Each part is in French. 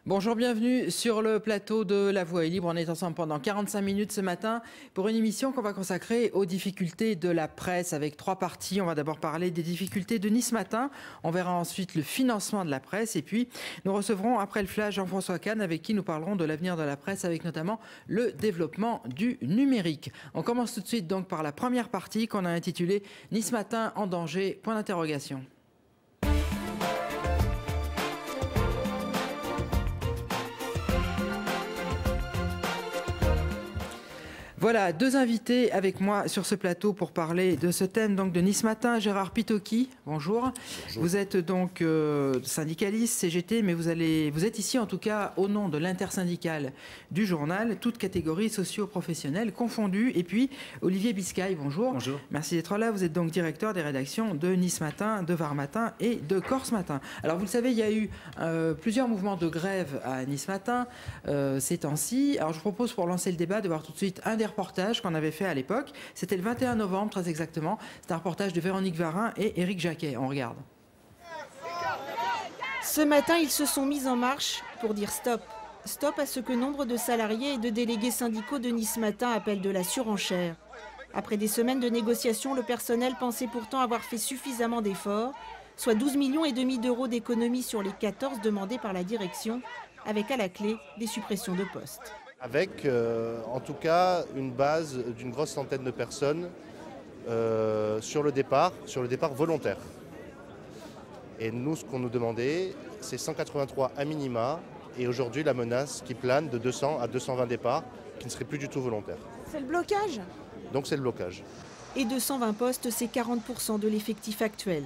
Bonjour, bienvenue sur le plateau de La Voix est libre. On est ensemble pendant 45 minutes ce matin pour une émission qu'on va consacrer aux difficultés de la presse avec 3 parties. On va d'abord parler des difficultés de Nice Matin. On verra ensuite le financement de la presse. Et puis, nous recevrons après le flash Jean-François Kahn avec qui nous parlerons de l'avenir de la presse avec notamment le développement du numérique. On commence tout de suite donc par la première partie qu'on a intitulée Nice Matin en danger, point d'interrogation. Voilà, 2 invités avec moi sur ce plateau pour parler de ce thème donc de Nice Matin. Gérard Pitocchi, bonjour. Bonjour. Vous êtes donc syndicaliste, CGT, mais vous êtes ici en tout cas au nom de l'intersyndicale du journal, toutes catégories socio-professionnelles confondues. Et puis Olivier Biscay, bonjour. Bonjour. Merci d'être là. Vous êtes donc directeur des rédactions de Nice Matin, de Var Matin et de Corse Matin. Alors vous le savez, il y a eu plusieurs mouvements de grève à Nice Matin ces temps-ci. Alors je vous propose pour lancer le débat de voir tout de suite un des reportages qu'on avait fait à l'époque. C'était le 21 novembre, très exactement. C'est un reportage de Véronique Varin et Éric Jacquet. On regarde. Ce matin, ils se sont mis en marche pour dire stop. Stop à ce que nombre de salariés et de délégués syndicaux de Nice Matin appellent de la surenchère. Après des semaines de négociations, le personnel pensait pourtant avoir fait suffisamment d'efforts, soit 12,5 millions d'euros d'économies sur les 14 demandés par la direction, avec à la clé des suppressions de postes. Avec en tout cas une base d'une grosse centaine de personnes sur le départ volontaire. Et nous, ce qu'on nous demandait, c'est 183 à minima, et aujourd'hui la menace qui plane de 200 à 220 départs qui ne seraient plus du tout volontaires. C'est le blocage ? Donc c'est le blocage. Et 220 postes, c'est 40% de l'effectif actuel.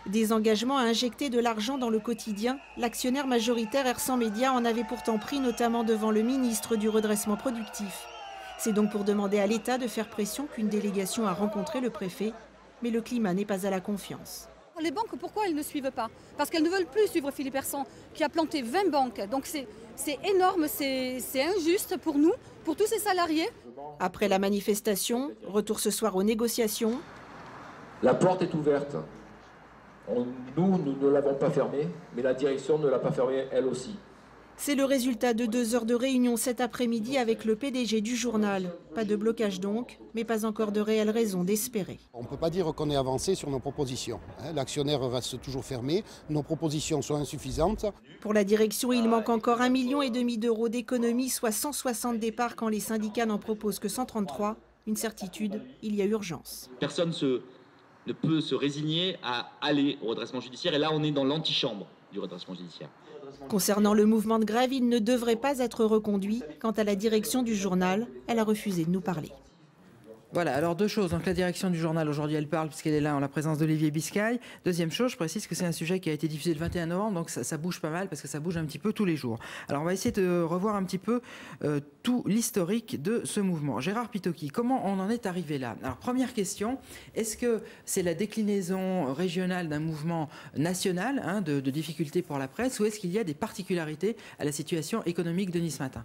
Des engagements à injecter de l'argent dans le quotidien, l'actionnaire majoritaire Hersent Média en avait pourtant pris notamment devant le ministre du redressement productif. C'est donc pour demander à l'État de faire pression qu'une délégation a rencontré le préfet, mais le climat n'est pas à la confiance. Les banques, pourquoi elles ne suivent pas? Parce qu'elles ne veulent plus suivre Philippe Hersent, qui a planté 20 banques. Donc c'est énorme, c'est injuste pour nous, pour tous ces salariés. Après la manifestation, retour ce soir aux négociations. La porte est ouverte. Nous ne l'avons pas fermée, mais la direction ne l'a pas fermée elle aussi. C'est le résultat de 2 heures de réunion cet après-midi avec le PDG du journal. Pas de blocage donc, mais pas encore de réelle raison d'espérer. On ne peut pas dire qu'on est avancé sur nos propositions. L'actionnaire reste toujours fermé, nos propositions sont insuffisantes. Pour la direction, il manque encore 1,5 million d'euros d'économies, soit 160 départs quand les syndicats n'en proposent que 133. Une certitude, il y a urgence. Personne ne peut se résigner à aller au redressement judiciaire. Et là, on est dans l'antichambre du redressement judiciaire. Concernant le mouvement de grève, il ne devrait pas être reconduit. Quant à la direction du journal, elle a refusé de nous parler. Voilà, alors 2 choses. Donc la direction du journal, aujourd'hui, elle parle puisqu'elle est là en la présence d'Olivier Biscay. Deuxième chose, je précise que c'est un sujet qui a été diffusé le 21 novembre, donc ça bouge pas mal parce que ça bouge un petit peu tous les jours. Alors on va essayer de revoir un petit peu tout l'historique de ce mouvement. Gérard Pitocchi, comment on en est arrivé là? Alors première question, est-ce que c'est la déclinaison régionale d'un mouvement national de difficultés pour la presse, ou est-ce qu'il y a des particularités à la situation économique de Nice Matin?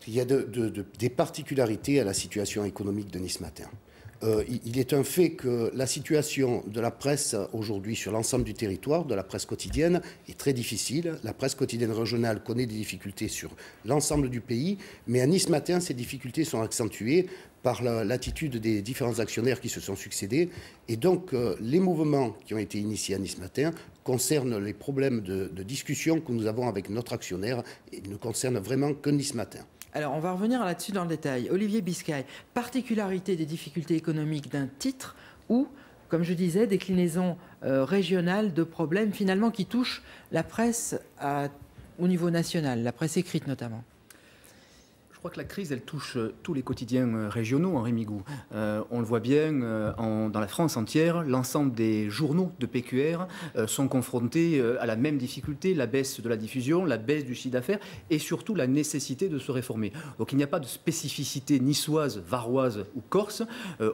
Il y a des particularités à la situation économique de Nice Matin. Il est un fait que la situation de la presse aujourd'hui sur l'ensemble du territoire, de la presse quotidienne, est très difficile. La presse quotidienne régionale connaît des difficultés sur l'ensemble du pays, mais à Nice Matin, ces difficultés sont accentuées par l'attitude des différents actionnaires qui se sont succédés. Et donc, les mouvements qui ont été initiés à Nice Matin concernent les problèmes de discussion que nous avons avec notre actionnaire et ne concernent vraiment que Nice Matin. Alors, on va revenir là-dessus dans le détail. Olivier Biscay, particularité des difficultés économiques d'un titre ou, comme je disais, déclinaison régionale de problèmes finalement qui touchent la presse au niveau national, la presse écrite notamment? Je crois que la crise, elle touche tous les quotidiens régionaux, Henri Migou. On le voit bien dans la France entière, l'ensemble des journaux de PQR sont confrontés à la même difficulté, la baisse de la diffusion, la baisse du chiffre d'affaires et surtout la nécessité de se réformer. Donc il n'y a pas de spécificité niçoise, varoise ou corse.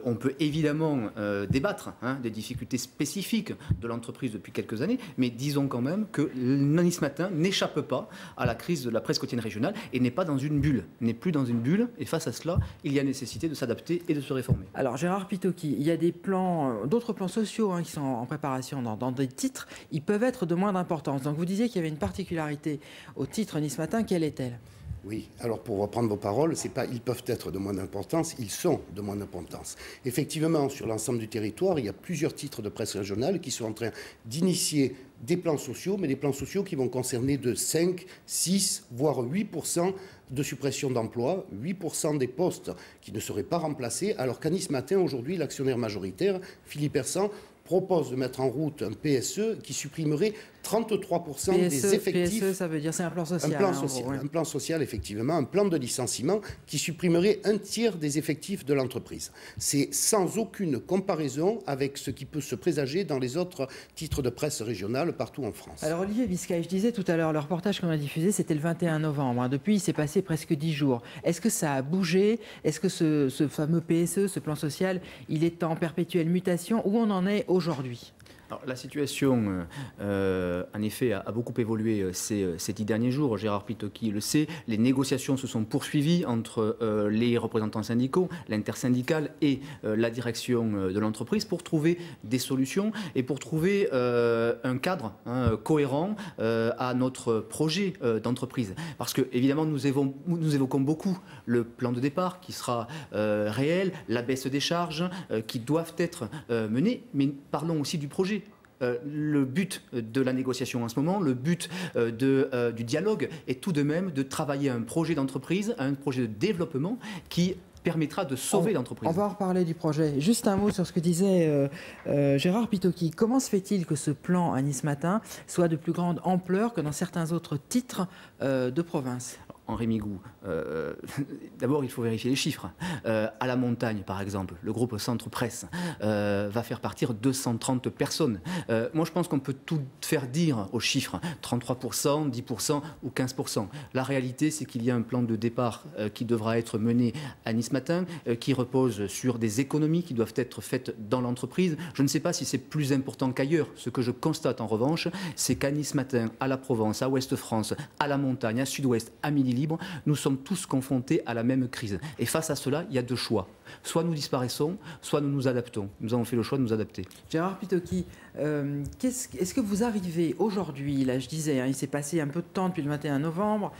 On peut évidemment débattre des difficultés spécifiques de l'entreprise depuis quelques années, mais disons quand même que Nice Matin n'échappe pas à la crise de la presse quotidienne régionale et n'est pas dans une bulle, n'est plus dans une bulle, et face à cela, il y a nécessité de s'adapter et de se réformer. Alors Gérard Pitoki, il y a des plans, d'autres plans sociaux qui sont en préparation dans des titres, ils peuvent être de moindre importance. Donc vous disiez qu'il y avait une particularité au titre Nice Matin, quelle est-elle ? Oui, alors pour reprendre vos paroles, c'est pas ils peuvent être de moins d'importance, ils sont de moins d'importance. Effectivement, sur l'ensemble du territoire, il y a plusieurs titres de presse régionale qui sont en train d'initier des plans sociaux, mais des plans sociaux qui vont concerner de 5, 6, voire 8% de suppression d'emplois, 8% des postes qui ne seraient pas remplacés, alors qu'à Nice Matin, aujourd'hui, l'actionnaire majoritaire, Philippe Hersant, propose de mettre en route un PSE qui supprimerait 33% des effectifs. PSE, ça veut dire c'est un plan social. Un plan social, effectivement, un plan de licenciement qui supprimerait un tiers des effectifs de l'entreprise. C'est sans aucune comparaison avec ce qui peut se présager dans les autres titres de presse régionales partout en France. Alors Olivier Biscay, je disais tout à l'heure, le reportage qu'on a diffusé, c'était le 21 novembre. Depuis, il s'est passé presque 10 jours. Est-ce que ça a bougé? Est-ce que ce fameux PSE, ce plan social, il est en perpétuelle mutation? Où on en est aujourd'hui? Alors, la situation, en effet, a beaucoup évolué ces 10 derniers jours. Gérard Pitoki le sait. Les négociations se sont poursuivies entre les représentants syndicaux, l'intersyndicale et la direction de l'entreprise pour trouver des solutions et pour trouver un cadre cohérent à notre projet d'entreprise. Parce que, évidemment, nous évoquons beaucoup le plan de départ qui sera réel, la baisse des charges qui doivent être menées, mais parlons aussi du projet. Le but de la négociation en ce moment, le but du dialogue est tout de même de travailler un projet d'entreprise, un projet de développement qui permettra de sauver l'entreprise. On va en reparler du projet. Juste un mot sur ce que disait Gérard Pitoki. Comment se fait-il que ce plan à Nice Matin soit de plus grande ampleur que dans certains autres titres de province ? Henri Migou, d'abord il faut vérifier les chiffres. À la montagne, par exemple, le groupe Centre Presse va faire partir 230 personnes. Moi je pense qu'on peut tout faire dire aux chiffres, 33%, 10% ou 15%. La réalité c'est qu'il y a un plan de départ qui devra être mené à Nice Matin, qui repose sur des économies qui doivent être faites dans l'entreprise. Je ne sais pas si c'est plus important qu'ailleurs. Ce que je constate en revanche, c'est qu'à Nice Matin, à la Provence, à Ouest-France, à la montagne, à Sud-Ouest, à Midi Libre, nous sommes tous confrontés à la même crise. Et face à cela, il y a deux choix. Soit nous disparaissons, soit nous nous adaptons. Nous avons fait le choix de nous adapter. Gérard Pitoki, est-ce que vous arrivez aujourd'hui, là je disais, il s'est passé un peu de temps depuis le 21 novembre,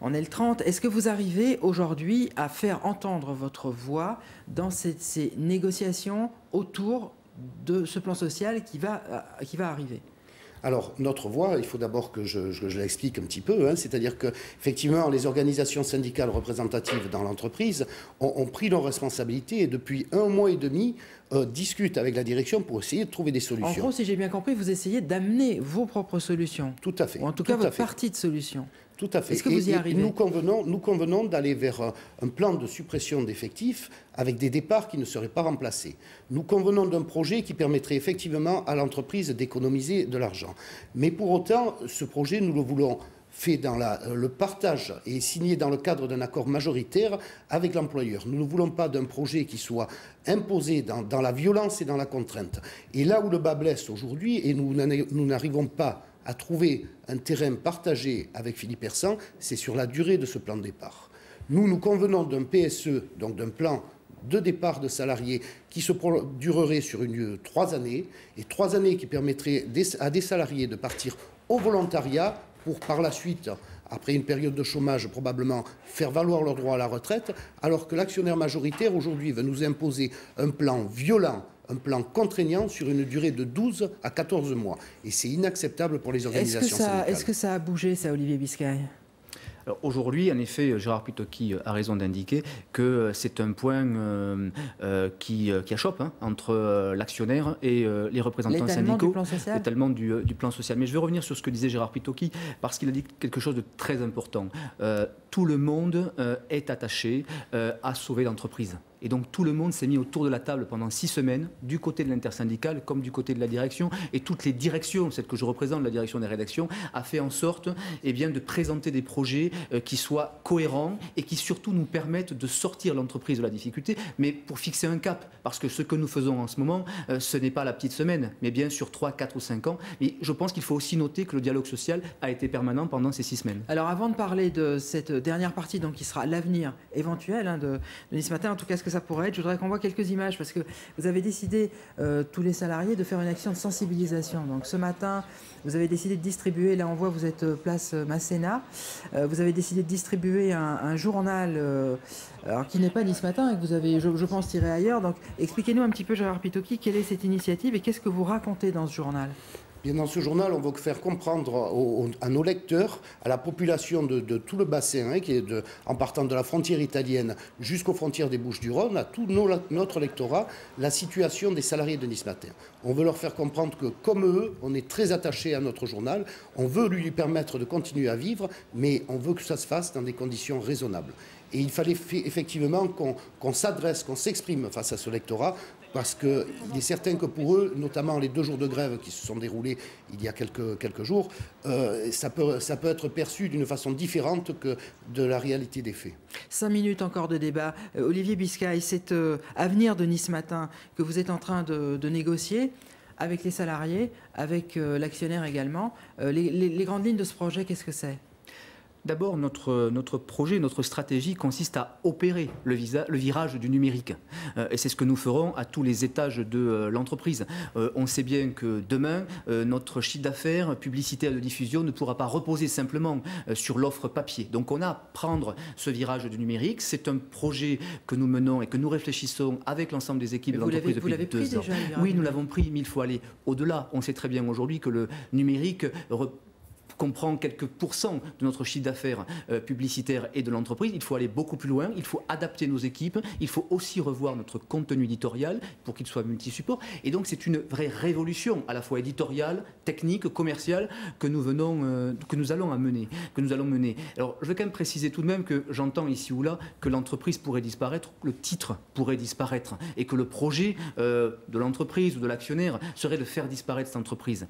on est le 30, est-ce que vous arrivez aujourd'hui à faire entendre votre voix dans ces négociations autour de ce plan social qui va arriver ? Alors, notre voix, il faut d'abord que je l'explique un petit peu, c'est-à-dire qu'effectivement, les organisations syndicales représentatives dans l'entreprise ont pris leurs responsabilités et depuis 1 mois et demi discutent avec la direction pour essayer de trouver des solutions. En gros, si j'ai bien compris, vous essayez d'amener vos propres solutions. Tout à fait. Ou en tout cas, votre partie de solutions. Tout à fait. Est-ce que vous y arrivez ? Nous convenons d'aller vers un plan de suppression d'effectifs avec des départs qui ne seraient pas remplacés. Nous convenons d'un projet qui permettrait effectivement à l'entreprise d'économiser de l'argent. Mais pour autant, ce projet, nous le voulons fait dans le partage et signé dans le cadre d'un accord majoritaire avec l'employeur. Nous ne voulons pas d'un projet qui soit imposé dans la violence et dans la contrainte. Et là où le bas blesse aujourd'hui, et nous n'arrivons pas à trouver un terrain partagé avec Philippe Hersant, c'est sur la durée de ce plan de départ. Nous convenons d'un PSE, donc d'un plan de départ de salariés qui se durerait sur 3 années, et 3 années qui permettraient à des salariés de partir au volontariat pour par la suite, après une période de chômage, probablement faire valoir leur droit à la retraite, alors que l'actionnaire majoritaire aujourd'hui veut nous imposer un plan violent, un plan contraignant sur une durée de 12 à 14 mois. Et c'est inacceptable pour les organisations syndicales. Est-ce que ça a bougé, ça, Olivier Biscay ? Alors aujourd'hui, en effet, Gérard Pitoki a raison d'indiquer que c'est un point qui achoppe entre l'actionnaire et les représentants syndicaux. L'étalement du plan social. Mais je vais revenir sur ce que disait Gérard Pitoki parce qu'il a dit quelque chose de très important. Tout le monde est attaché à sauver l'entreprise. Et donc tout le monde s'est mis autour de la table pendant 6 semaines, du côté de l'intersyndicale comme du côté de la direction. Et toutes les directions, celle que je représente, la direction des rédactions, a fait en sorte de présenter des projets qui soient cohérents et qui surtout nous permettent de sortir l'entreprise de la difficulté, mais pour fixer un cap. Parce que ce que nous faisons en ce moment, ce n'est pas la petite semaine, mais bien sur 3, 4 ou 5 ans. Et je pense qu'il faut aussi noter que le dialogue social a été permanent pendant ces 6 semaines. Alors avant de parler de cette dernière partie, donc, qui sera l'avenir éventuel de Nice Matin, en tout cas ce que ça pourrait être, je voudrais qu'on voit quelques images, parce que vous avez décidé, tous les salariés, de faire une action de sensibilisation. Donc ce matin, vous avez décidé de distribuer, là on voit vous êtes place Masséna, vous avez décidé de distribuer un journal alors qui n'est pas Nice Matin et que vous avez, je pense, tiré ailleurs. Donc expliquez-nous un petit peu, Gérard Pitoki, quelle est cette initiative et qu'est-ce que vous racontez dans ce journal? Bien, dans ce journal, on veut faire comprendre à nos lecteurs, à la population de tout le bassin, qui est en partant de la frontière italienne jusqu'aux frontières des Bouches-du-Rhône, à tout notre lectorat, la situation des salariés de Nice Matin. On veut leur faire comprendre que, comme eux, on est très attachés à notre journal, on veut lui permettre de continuer à vivre, mais on veut que ça se fasse dans des conditions raisonnables. Et il fallait effectivement qu'on s'adresse, qu'on s'exprime face à ce lectorat, parce qu'il est certain que pour eux, notamment les 2 jours de grève qui se sont déroulés il y a quelques jours, ça peut être perçu d'une façon différente que de la réalité des faits. 5 minutes encore de débat. Olivier Biscay, cet avenir de Nice Matin que vous êtes en train de négocier avec les salariés, avec l'actionnaire également, les grandes lignes de ce projet, qu'est-ce que c'est ? D'abord, notre projet, notre stratégie consiste à opérer le virage du numérique. Et c'est ce que nous ferons à tous les étages de l'entreprise. On sait bien que demain, notre chiffre d'affaires publicitaire de diffusion ne pourra pas reposer simplement sur l'offre papier. Donc on a à prendre ce virage du numérique. C'est un projet que nous menons et que nous réfléchissons avec l'ensemble des équipes de l'entreprise depuis 2 ans. Oui, nous l'avons pris, mais il faut aller au-delà. On sait très bien aujourd'hui que le numérique comprend quelques pourcents de notre chiffre d'affaires publicitaire et de l'entreprise. Il faut aller beaucoup plus loin, il faut adapter nos équipes, il faut aussi revoir notre contenu éditorial pour qu'il soit multi-support. Et donc c'est une vraie révolution à la fois éditoriale, technique, commerciale que nous allons mener. Alors je veux quand même préciser tout de même que j'entends ici ou là que l'entreprise pourrait disparaître, le titre pourrait disparaître et que le projet de l'entreprise ou de l'actionnaire serait de faire disparaître cette entreprise.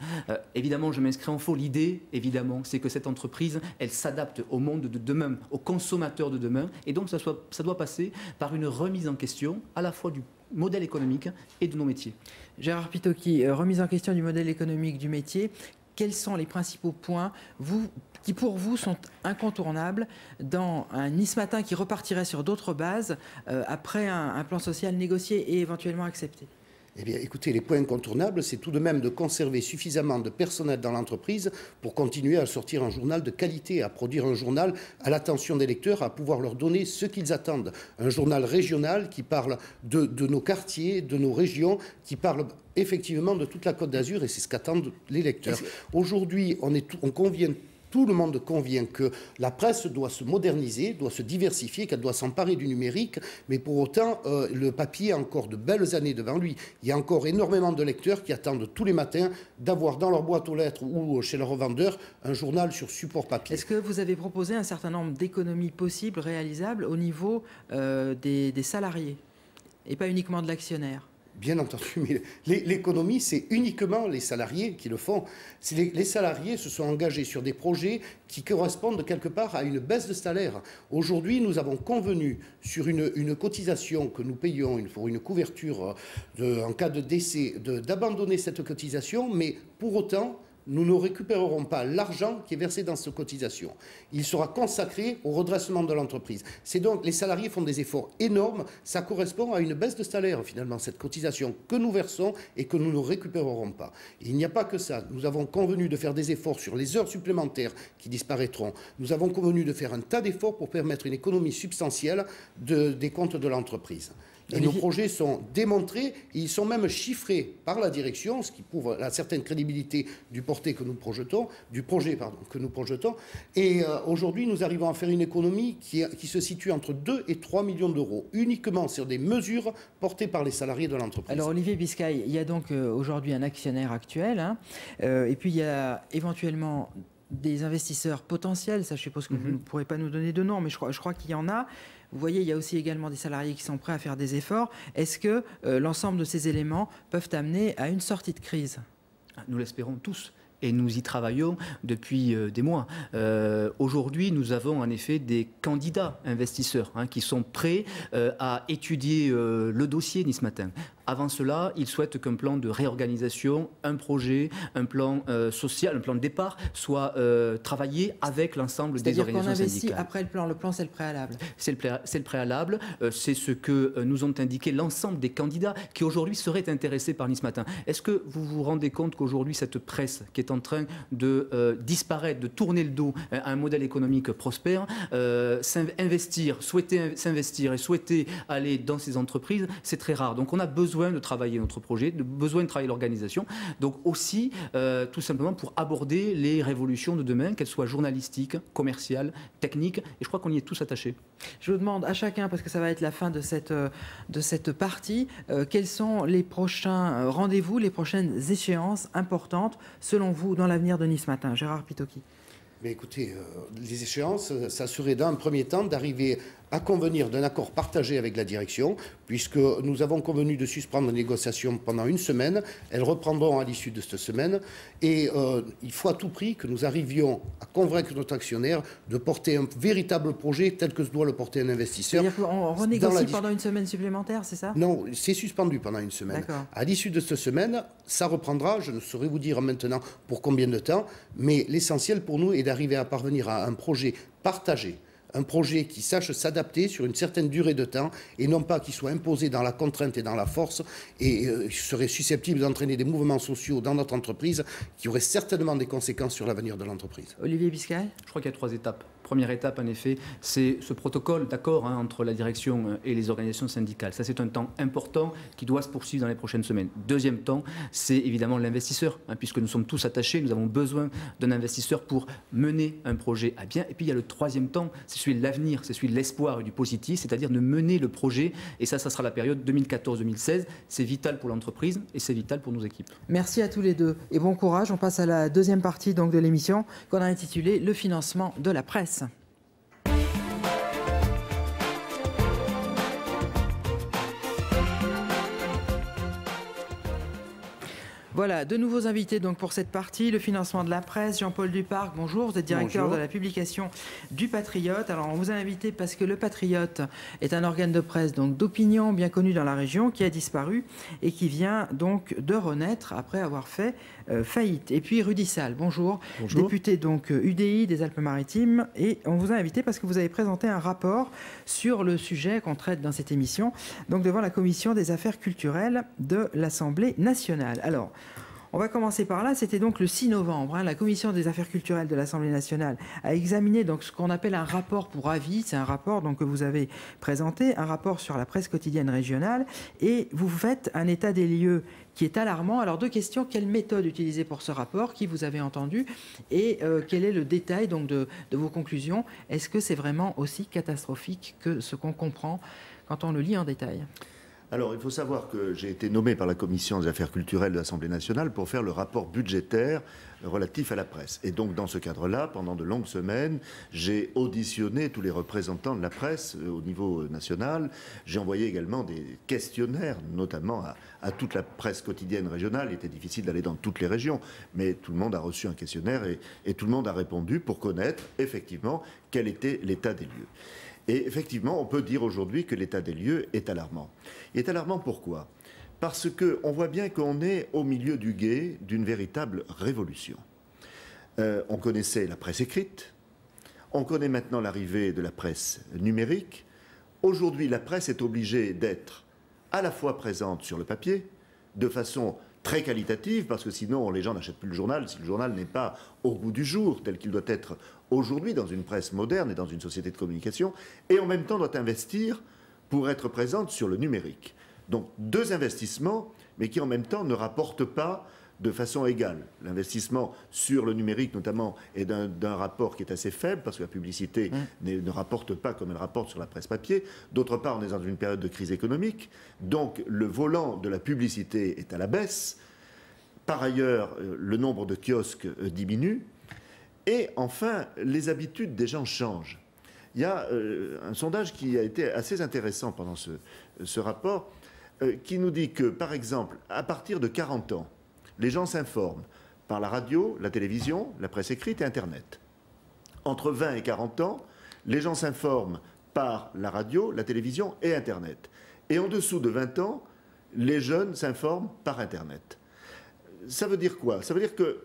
Évidemment, je m'inscris en faux. L'idée, évidemment, c'est que cette entreprise, elle s'adapte au monde de demain, aux consommateurs de demain. Et donc, ça doit passer par une remise en question à la fois du modèle économique et de nos métiers. Gérard Pitoki, remise en question du modèle économique du métier. Quels sont les principaux points qui, pour vous, sont incontournables dans un Nice Matin qui repartirait sur d'autres bases après un plan social négocié et éventuellement accepté ? Eh bien, écoutez, les points incontournables, c'est tout de même de conserver suffisamment de personnel dans l'entreprise pour continuer à sortir un journal de qualité, à produire un journal à l'attention des lecteurs, à pouvoir leur donner ce qu'ils attendent. Un journal régional qui parle de nos quartiers, de nos régions, qui parle effectivement de toute la Côte d'Azur, et c'est ce qu'attendent les lecteurs. Aujourd'hui, on convient. Tout le monde convient que la presse doit se moderniser, doit se diversifier, qu'elle doit s'emparer du numérique, mais pour autant, le papier a encore de belles années devant lui. Il y a encore énormément de lecteurs qui attendent tous les matins d'avoir dans leur boîte aux lettres ou chez leur revendeur un journal sur support papier. Est-ce que vous avez proposé un certain nombre d'économies possibles, réalisables, au niveau des salariés et pas uniquement de l'actionnaire ? Bien entendu, mais l'économie, c'est uniquement les salariés qui le font. Les salariés se sont engagés sur des projets qui correspondent quelque part à une baisse de salaire. Aujourd'hui, nous avons convenu sur une cotisation que nous payons pour une couverture en cas de décès, d'abandonner cette cotisation, mais pour autant, nous ne récupérerons pas l'argent qui est versé dans cette cotisation. Il sera consacré au redressement de l'entreprise. C'est donc, les salariés font des efforts énormes. Ça correspond à une baisse de salaire, finalement, cette cotisation que nous versons et que nous ne récupérerons pas. Et il n'y a pas que ça. Nous avons convenu de faire des efforts sur les heures supplémentaires qui disparaîtront. Nous avons convenu de faire un tas d'efforts pour permettre une économie substantielle des comptes de l'entreprise. Et nos projets sont démontrés, ils sont même chiffrés par la direction, ce qui prouve la certaine crédibilité du projet que nous projetons. Et aujourd'hui, nous arrivons à faire une économie qui se situe entre 2 et 3 millions d'euros, uniquement sur des mesures portées par les salariés de l'entreprise. Alors Olivier Biscay, il y a donc aujourd'hui un actionnaire actuel, et puis il y a éventuellement des investisseurs potentiels. Ça, je suppose que vous ne pourrez pas nous donner de nom, mais je crois qu'il y en a. Vous voyez, il y a aussi également des salariés qui sont prêts à faire des efforts. Est-ce que l'ensemble de ces éléments peuvent amener à une sortie de crise? Nous l'espérons tous. Et nous y travaillons depuis des mois. Aujourd'hui, nous avons en effet des candidats investisseurs qui sont prêts à étudier le dossier Nice Matin. Avant cela, ils souhaitent qu'un plan de réorganisation, un projet, un plan social, un plan de départ soit travaillé avec l'ensemble des organisations syndicales. C'est-à-dire qu'on investit après le plan c'est le préalable. C'est le préalable, c'est ce que nous ont indiqué l'ensemble des candidats qui aujourd'hui seraient intéressés par Nice Matin. Est-ce que vous vous rendez compte qu'aujourd'hui, cette presse qui est en train de disparaître, de tourner le dos à un modèle économique prospère, souhaiter s'investir et souhaiter aller dans ces entreprises, c'est très rare. Donc on a besoin de travailler notre projet, besoin de travailler l'organisation, donc aussi tout simplement pour aborder les révolutions de demain, qu'elles soient journalistiques, commerciales, techniques, et je crois qu'on y est tous attachés. Je vous demande à chacun, parce que ça va être la fin de cette partie, quels sont les prochains rendez-vous, les prochaines échéances importantes, selon vous, dans l'avenir de Nice Matin? Gérard Pitoki. Mais écoutez, les échéances, ça serait dans un premier temps d'arriver à convenir d'un accord partagé avec la direction, puisque nous avons convenu de suspendre les négociations pendant une semaine. Elles reprendront à l'issue de cette semaine. Et il faut à tout prix que nous arrivions à convaincre notre actionnaire de porter un véritable projet tel que se doit le porter un investisseur. C'est-à-dire qu'on renégocie pendant une semaine supplémentaire, c'est ça? Non, c'est suspendu pendant une semaine. À l'issue de cette semaine, ça reprendra. Je ne saurais vous dire maintenant pour combien de temps, mais l'essentiel pour nous est d'arriver à parvenir à un projet partagé. Un projet qui sache s'adapter sur une certaine durée de temps et non pas qui soit imposé dans la contrainte et dans la force et serait susceptible d'entraîner des mouvements sociaux dans notre entreprise qui auraient certainement des conséquences sur l'avenir de l'entreprise. Olivier Biscay. Je crois qu'il y a 3 étapes. Première étape, en effet, c'est ce protocole d'accord entre la direction et les organisations syndicales. Ça, c'est un temps important qui doit se poursuivre dans les prochaines semaines. Deuxième temps, c'est évidemment l'investisseur, puisque nous sommes tous attachés, nous avons besoin d'un investisseur pour mener un projet à bien. Et puis, il y a le troisième temps, c'est celui de l'avenir, c'est celui de l'espoir et du positif, c'est-à-dire de mener le projet. Et ça sera la période 2014-2016. C'est vital pour l'entreprise et c'est vital pour nos équipes. Merci à tous les deux et bon courage. On passe à la deuxième partie donc, de l'émission qu'on a intitulée « Le financement de la presse ». Voilà, de nouveaux invités donc pour cette partie, le financement de la presse. Jean-Paul Duparc, bonjour, vous êtes directeur de la publication du Patriote. Alors on vous a invité parce que le Patriote est un organe de presse donc d'opinion bien connu dans la région qui a disparu et qui vient donc de renaître après avoir fait faillite. Et puis Rudy Sall, bonjour, député donc UDI des Alpes-Maritimes, et on vous a invité parce que vous avez présenté un rapport sur le sujet qu'on traite dans cette émission, donc devant la commission des affaires culturelles de l'Assemblée nationale. Alors, on va commencer par là. C'était donc le 6 novembre. La Commission des affaires culturelles de l'Assemblée nationale a examiné donc ce qu'on appelle un rapport pour avis. C'est un rapport donc, que vous avez présenté, un rapport sur la presse quotidienne régionale. Et vous faites un état des lieux qui est alarmant. Alors, 2 questions. Quelle méthode utiliser pour ce rapport? Qui vous avez entendu? Et quel est le détail donc, de vos conclusions? Est-ce que c'est vraiment aussi catastrophique que ce qu'on comprend quand on le lit en détail? Alors, il faut savoir que j'ai été nommé par la Commission des affaires culturelles de l'Assemblée nationale pour faire le rapport budgétaire relatif à la presse. Et donc, dans ce cadre-là, pendant de longues semaines, j'ai auditionné tous les représentants de la presse au niveau national. J'ai envoyé également des questionnaires, notamment à toute la presse quotidienne régionale. Il était difficile d'aller dans toutes les régions, mais tout le monde a reçu un questionnaire et tout le monde a répondu pour connaître effectivement quel était l'état des lieux. Et effectivement, on peut dire aujourd'hui que l'état des lieux est alarmant. Il est alarmant pourquoi? Parce qu'on voit bien qu'on est au milieu du gué d'une véritable révolution. On connaissait la presse écrite, on connaît maintenant l'arrivée de la presse numérique. Aujourd'hui, la presse est obligée d'être à la fois présente sur le papier, de façon très qualitative, parce que sinon les gens n'achètent plus le journal si le journal n'est pas au goût du jour, tel qu'il doit être aujourd'hui dans une presse moderne et dans une société de communication, et en même temps doit investir pour être présente sur le numérique. Donc 2 investissements, mais qui en même temps ne rapportent pas de façon égale. L'investissement sur le numérique, notamment, est d'un rapport qui est assez faible, parce que la publicité ne rapporte pas comme elle rapporte sur la presse papier. D'autre part, on est dans une période de crise économique, donc le volant de la publicité est à la baisse. Par ailleurs, le nombre de kiosques diminue. Et enfin, les habitudes des gens changent. il y a un sondage qui a été assez intéressant pendant ce rapport, qui nous dit que, par exemple, à partir de 40 ans, les gens s'informent par la radio, la télévision, la presse écrite et Internet. Entre 20 et 40 ans, les gens s'informent par la radio, la télévision et Internet. Et en dessous de 20 ans, les jeunes s'informent par Internet. Ça veut dire quoi? Ça veut dire que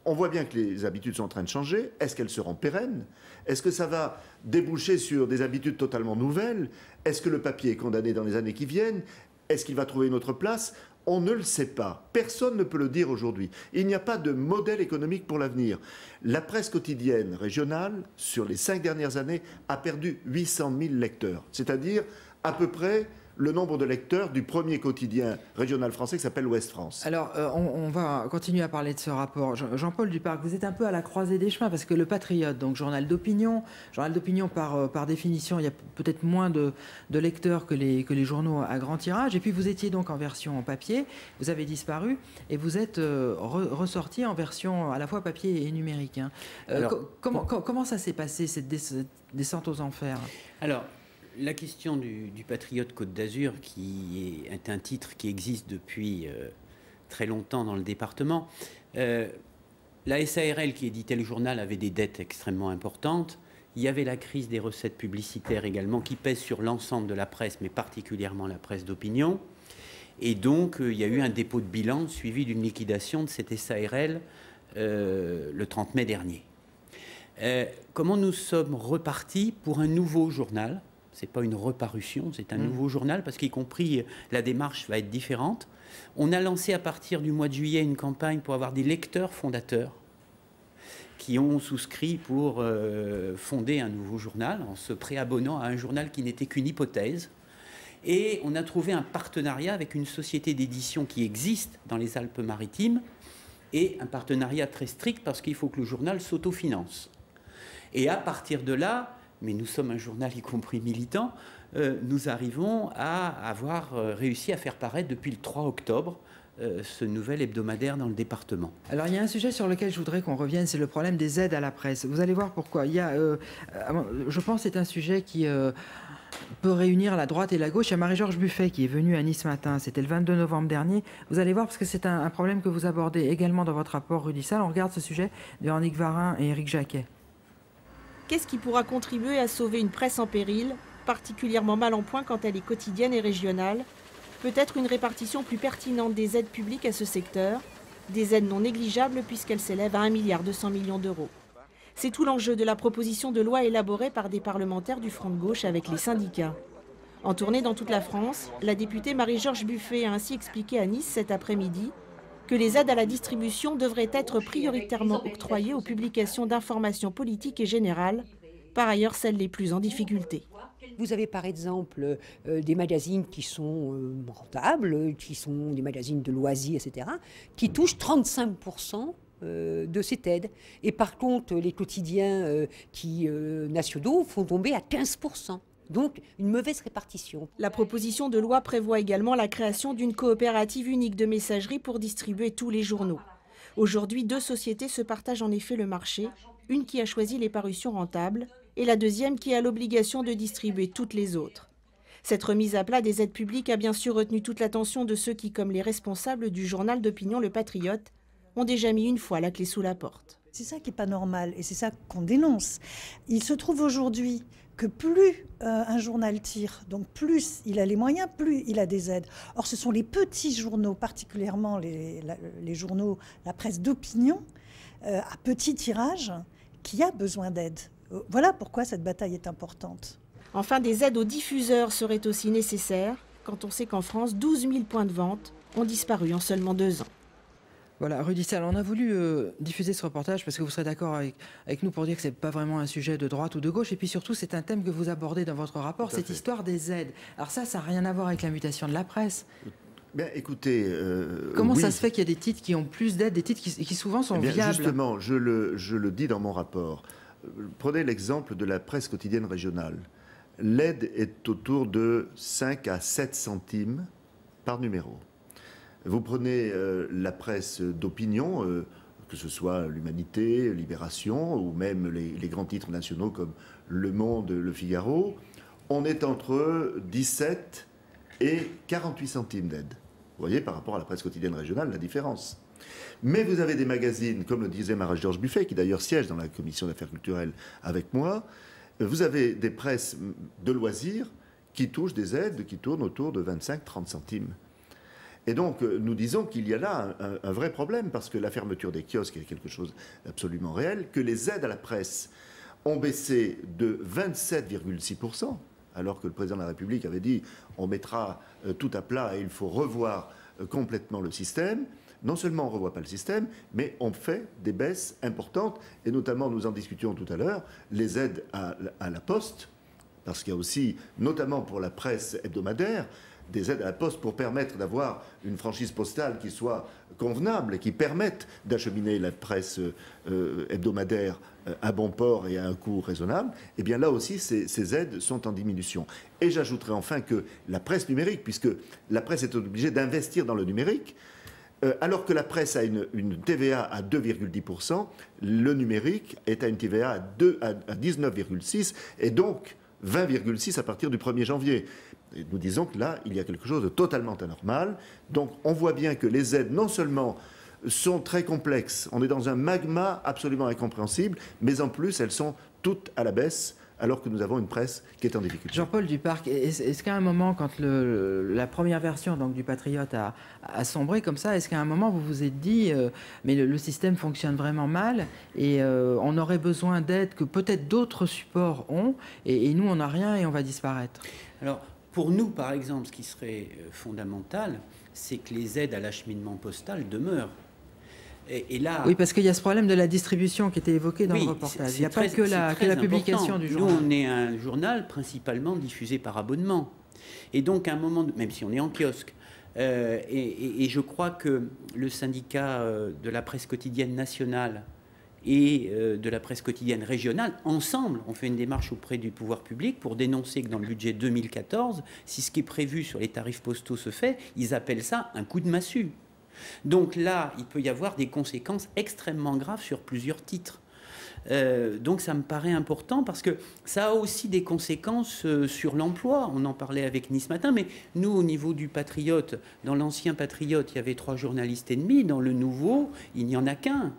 on voit bien que les habitudes sont en train de changer. Est-ce qu'elles seront pérennes? Est-ce que ça va déboucher sur des habitudes totalement nouvelles? Est-ce que le papier est condamné dans les années qui viennent? Est-ce qu'il va trouver une autre place? On ne le sait pas. Personne ne peut le dire aujourd'hui. Il n'y a pas de modèle économique pour l'avenir. La presse quotidienne régionale, sur les 5 dernières années, a perdu 800 000 lecteurs. C'est-à-dire à peu près le nombre de lecteurs du premier quotidien régional français qui s'appelle Ouest France. Alors, on va continuer à parler de ce rapport. Jean-Paul Duparc, vous êtes un peu à la croisée des chemins, parce que le Patriote, donc journal d'opinion par définition, il y a peut-être moins de lecteurs que les journaux à grand tirage, et puis vous étiez donc en version papier, vous avez disparu, et vous êtes ressorti en version à la fois papier et numérique. Hein. Alors, comment ça s'est passé, cette descente aux enfers? Alors, la question du Patriote Côte d'Azur, qui est un titre qui existe depuis très longtemps dans le département, la SARL qui éditait le journal avait des dettes extrêmement importantes. Il y avait la crise des recettes publicitaires également qui pèse sur l'ensemble de la presse, mais particulièrement la presse d'opinion. Et donc, il y a eu un dépôt de bilan suivi d'une liquidation de cette SARL le 30 mai dernier. Comment nous sommes repartis pour un nouveau journal? Ce n'est pas une reparution, c'est un nouveau journal, parce qu'y compris la démarche va être différente. On a lancé à partir du mois de juillet une campagne pour avoir des lecteurs fondateurs qui ont souscrit pour fonder un nouveau journal en se préabonnant à un journal qui n'était qu'une hypothèse. Et on a trouvé un partenariat avec une société d'édition qui existe dans les Alpes-Maritimes, et un partenariat très strict parce qu'il faut que le journal s'autofinance. Et à partir de là, mais nous sommes un journal y compris militant, nous arrivons à avoir réussi à faire paraître depuis le 3 octobre ce nouvel hebdomadaire dans le département. Alors il y a un sujet sur lequel je voudrais qu'on revienne, c'est le problème des aides à la presse. Vous allez voir pourquoi. Il y a, je pense que c'est un sujet qui peut réunir la droite et la gauche. Il y a Marie-Georges Buffet qui est venue à Nice Matin, c'était le 22 novembre dernier. Vous allez voir, parce que c'est un problème que vous abordez également dans votre rapport, Rudy Sall. On regarde ce sujet de Véronique Varin et Éric Jacquet. Qu'est-ce qui pourra contribuer à sauver une presse en péril, particulièrement mal en point quand elle est quotidienne et régionale? Peut-être une répartition plus pertinente des aides publiques à ce secteur, des aides non négligeables puisqu'elles s'élèvent à 1,2 milliard d'euros. C'est tout l'enjeu de la proposition de loi élaborée par des parlementaires du Front de gauche avec les syndicats. En tournée dans toute la France, la députée Marie-Georges Buffet a ainsi expliqué à Nice cet après-midi que les aides à la distribution devraient être prioritairement octroyées aux publications d'informations politiques et générales, par ailleurs celles les plus en difficulté. Vous avez par exemple des magazines qui sont rentables, qui sont des magazines de loisirs, etc., qui touchent 35% de cette aide. Et par contre, les quotidiens nationaux font tomber à 15%. Donc, une mauvaise répartition. La proposition de loi prévoit également la création d'une coopérative unique de messagerie pour distribuer tous les journaux. Aujourd'hui, 2 sociétés se partagent en effet le marché, une qui a choisi les parutions rentables et la deuxième qui a l'obligation de distribuer toutes les autres. Cette remise à plat des aides publiques a bien sûr retenu toute l'attention de ceux qui, comme les responsables du journal d'opinion Le Patriote, ont déjà mis une fois la clé sous la porte. C'est ça qui n'est pas normal et c'est ça qu'on dénonce. Il se trouve aujourd'hui que plus un journal tire, donc plus il a les moyens, plus il a des aides. Or, ce sont les petits journaux, particulièrement les journaux, la presse d'opinion, à petit tirage, qui a besoin d'aide. Voilà pourquoi cette bataille est importante. Enfin, des aides aux diffuseurs seraient aussi nécessaires, quand on sait qu'en France, 12 000 points de vente ont disparu en seulement 2 ans. Voilà, Rudy Sall, on a voulu diffuser ce reportage parce que vous serez d'accord avec nous pour dire que ce n'est pas vraiment un sujet de droite ou de gauche. Et puis surtout, c'est un thème que vous abordez dans votre rapport, cette histoire des aides. Alors ça n'a rien à voir avec la mutation de la presse. Bien, écoutez... Comment ça se fait qu'il y a des titres qui ont plus d'aides, des titres qui souvent sont viables? Justement, je le dis dans mon rapport. Prenez l'exemple de la presse quotidienne régionale. L'aide est autour de 5 à 7 centimes par numéro. Vous prenez la presse d'opinion, que ce soit l'Humanité, Libération, ou même les grands titres nationaux comme Le Monde, Le Figaro, on est entre 17 et 48 centimes d'aide. Vous voyez, par rapport à la presse quotidienne régionale, la différence. Mais vous avez des magazines, comme le disait Marie-Georges Buffet, qui d'ailleurs siège dans la commission d'affaires culturelles avec moi, vous avez des presses de loisirs qui touchent des aides qui tournent autour de 25-30 centimes. Et donc, nous disons qu'il y a là un vrai problème, parce que la fermeture des kiosques est quelque chose d'absolument réel, que les aides à la presse ont baissé de 27,6%, alors que le président de la République avait dit on mettra tout à plat et il faut revoir complètement le système. Non seulement on ne revoit pas le système, mais on fait des baisses importantes, et notamment, nous en discutions tout à l'heure, les aides à la Poste, parce qu'il y a aussi, notamment pour la presse hebdomadaire, des aides à la Poste pour permettre d'avoir une franchise postale qui soit convenable et qui permette d'acheminer la presse hebdomadaire à bon port et à un coût raisonnable. Et bien là aussi, ces aides sont en diminution. Et j'ajouterai enfin que la presse numérique, puisque la presse est obligée d'investir dans le numérique, alors que la presse a une TVA à 2,10%, le numérique est à une TVA à 19,6%, et donc 20,6% à partir du 1er janvier. Et nous disons que là, il y a quelque chose de totalement anormal. Donc on voit bien que les aides, non seulement sont très complexes, on est dans un magma absolument incompréhensible, mais en plus, elles sont toutes à la baisse, alors que nous avons une presse qui est en difficulté. Jean-Paul Duparc, est-ce qu'à un moment, quand la première version donc, du Patriote a sombré comme ça, est-ce qu'à un moment vous vous êtes dit mais le système fonctionne vraiment mal et on aurait besoin d'aide que peut-être d'autres supports ont et nous on n'a rien et on va disparaître? Alors pour nous par exemple, ce qui serait fondamental, c'est que les aides à l'acheminement postal demeurent. Et là, oui, parce qu'il y a ce problème de la distribution qui était évoqué dans le reportage. Il n'y a pas que la publication du journal. Nous, on est un journal principalement diffusé par abonnement. Et donc, à un moment, même si on est en kiosque, et je crois que le syndicat de la presse quotidienne nationale et de la presse quotidienne régionale, ensemble, on fait une démarche auprès du pouvoir public pour dénoncer que dans le budget 2014, si ce qui est prévu sur les tarifs postaux se fait, ils appellent ça un coup de massue. Donc là, il peut y avoir des conséquences extrêmement graves sur plusieurs titres. Donc ça me paraît important parce que ça a aussi des conséquences sur l'emploi. On en parlait avec Nice Matin, mais nous, au niveau du Patriote, dans l'ancien Patriote, il y avait 3 journalistes et demi. Dans le nouveau, il n'y en a qu'un.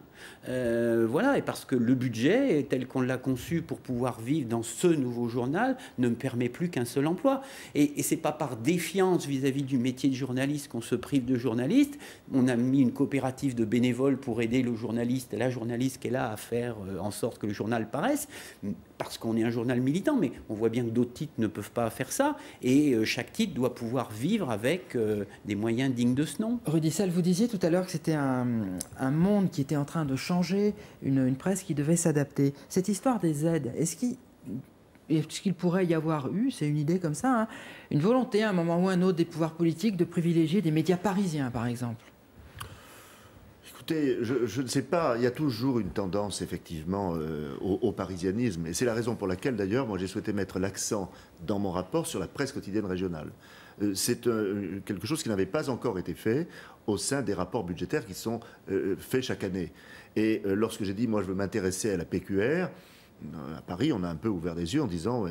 Voilà, et parce que le budget, tel qu'on l'a conçu pour pouvoir vivre dans ce nouveau journal, ne me permet plus qu'un seul emploi. Et c'est pas par défiance vis-à-vis du métier de journaliste qu'on se prive de journalistes. On a mis une coopérative de bénévoles pour aider le journaliste, la journaliste qui est là à faire en sorte que le journal paraisse, parce qu'on est un journal militant, mais on voit bien que d'autres titres ne peuvent pas faire ça, et chaque titre doit pouvoir vivre avec des moyens dignes de ce nom. Rudy Sall, vous disiez tout à l'heure que c'était un monde qui était en train de changer, une presse qui devait s'adapter. Cette histoire des aides, est-ce qu'il pourrait y avoir eu, c'est une idée comme ça, hein, une volonté à un moment ou à un autre des pouvoirs politiques de privilégier des médias parisiens, par exemple? Écoutez, je ne sais pas, il y a toujours une tendance effectivement au parisianisme, et c'est la raison pour laquelle d'ailleurs moi j'ai souhaité mettre l'accent dans mon rapport sur la presse quotidienne régionale. C'est quelque chose qui n'avait pas encore été fait au sein des rapports budgétaires qui sont faits chaque année. Et lorsque j'ai dit, moi je veux m'intéresser à la PQR, à Paris, on a un peu ouvert les yeux en disant